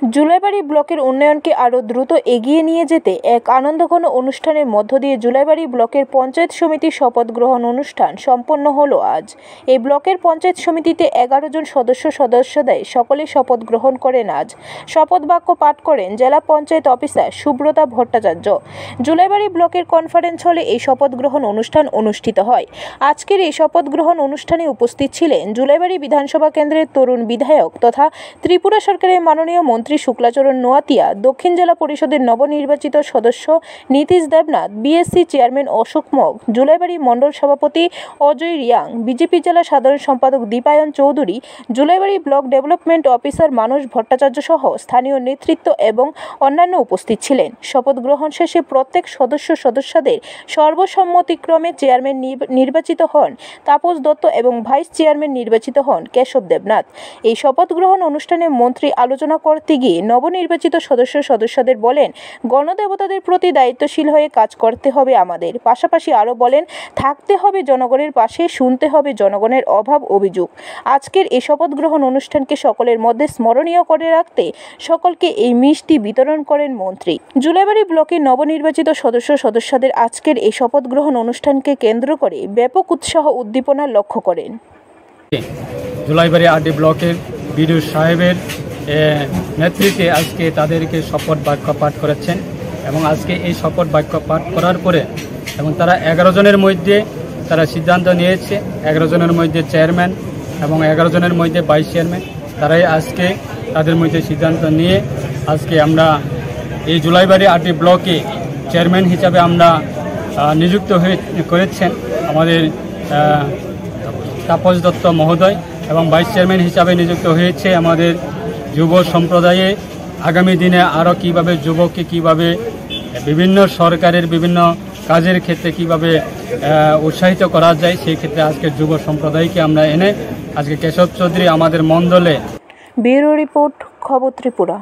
জুলাইবাড়ি ব্লকের উন্নয়নকে আরও দ্রুত এগিয়ে নিয়ে যেতে এক আনন্দঘন অনুষ্ঠানের মধ্য দিয়ে জুলাইবাড়ি ব্লকের পঞ্চায়েত সমিতির শপথ গ্রহণ অনুষ্ঠান সম্পন্ন হলো আজ। এই ব্লকের পঞ্চায়েত সমিতিতে 11 জন সদস্যদের সকলে শপথ গ্রহণ করেন আজ। শপথ বাক্য পাঠ করেন জেলা পঞ্চায়েত অফিসার সুব্রতা ভট্টাচার্য। জুলাইবাড়ি ব্লকের কনফারেন্স হলে এই শপথ গ্রহণ অনুষ্ঠান অনুষ্ঠিত হয়। আজকের এই শপথ গ্রহণ অনুষ্ঠানে উপস্থিত ছিলেন জুলাইবাড়ি বিধানসভা কেন্দ্রের তরুণ বিধায়ক তথা ত্রিপুরা সরকারের মাননীয় মন্ত্রী শুক্লাচরণ নোয়াতিয়া, দক্ষিণ জেলা পরিষদের নবনির্বাচিত সদস্য নীতিশ দেবনাথ, বিএসসি চেয়ারম্যান অশোক মগ, জুলাইবাড়ি মণ্ডল সভাপতি অজয় রিয়াং, বিজেপি জেলা সাধারণ সম্পাদক Dipayan Chowdhury, Julaibari block development officer Manas Bhattacharya সহ স্থানীয় নেতৃত্ব এবং অন্যান্য উপস্থিত ছিলেন। শপথ গ্রহণ শেষে প্রত্যেক সদস্যদের সর্বসম্মতিক্রমে চেয়ারম্যান নির্বাচিত হন তাপস দত্ত এবং ভাইস চেয়ারম্যান নির্বাচিত হন কেশব দেবনাথ। এই শপথ গ্রহণ অনুষ্ঠানে মন্ত্রী আলোচনা করতে গিয়ে নবনির্বাচিত সদস্যদের বলেন, গণদেবতাদের প্রতি দায়িত্বশীল হয়ে কাজ করতে হবে আমাদের। পাশাপাশি আরও বলেন, থাকতে হবে জনগণের পাশে, শুনতে হবে জনগণের অভাব অভিযোগ। আজকের এই শপথ গ্রহণ অনুষ্ঠানকে সকলের মধ্যে স্মরণীয় করে রাখতে সকলকে এই মিষ্টি বিতরণ করেন মন্ত্রী। জুলাইবাড়ি ব্লকের নবনির্বাচিত সদস্যদের আজকের এই শপথ গ্রহণ অনুষ্ঠানকে কেন্দ্র করে ব্যাপক উৎসাহ উদ্দীপনা লক্ষ্য করেন। জুলাইবাড়ি আরডি ব্লকের বিডিও সাহেবের নেতৃত্বে আজকে তাদেরকে শপথ বাক্য পাঠ করেছেন এবং আজকে এই শপথ বাক্য পাঠ করার পরে এবং তারা 11 জনের মধ্যে তারা সিদ্ধান্ত নিয়েছে, 11 জনের মধ্যে চেয়ারম্যান এবং 11 জনের মধ্যে ভাইস চেয়ারম্যান, তারাই আজকে তাদের মধ্যে সিদ্ধান্ত নিয়ে আজকে আমরা এই জুলাইবাড়ি আরডি ব্লকে চেয়ারম্যান হিসাবে আমরা নিযুক্ত করেছেন আমাদের তাপস দত্ত মহোদয় এবং ভাইস চেয়ারম্যান হিসাবে নিযুক্ত হয়েছে আমাদের যুব সম্প্রদায়ে। আগামী দিনে আরও কীভাবে যুবককে কীভাবে বিভিন্ন সরকারের বিভিন্ন কাজের ক্ষেত্রে কীভাবে উৎসাহিত করা যায় সেই ক্ষেত্রে আজকে যুব সম্প্রদায়কে আমরা এনে আজকে কেশব চৌধুরী আমাদের মণ্ডলে। ব্যুরো রিপোর্ট, খবর ত্রিপুরা।